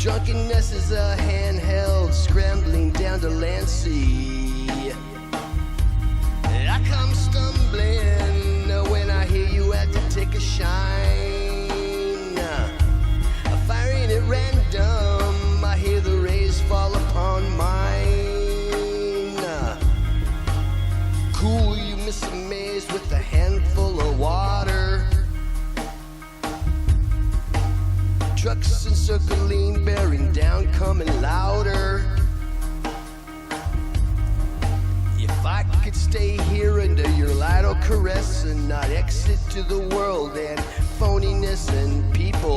Drunkenness is a handheld scrambling down to Lancy. I come stumbling when I hear you had to take a shine. Firing at random, I hear the rays fall upon mine. Cool, you miss a maze with a handful of water. Trucks encircling, bearing down, coming louder. If I could stay here under your light or caress and not exit to the world and phoniness and people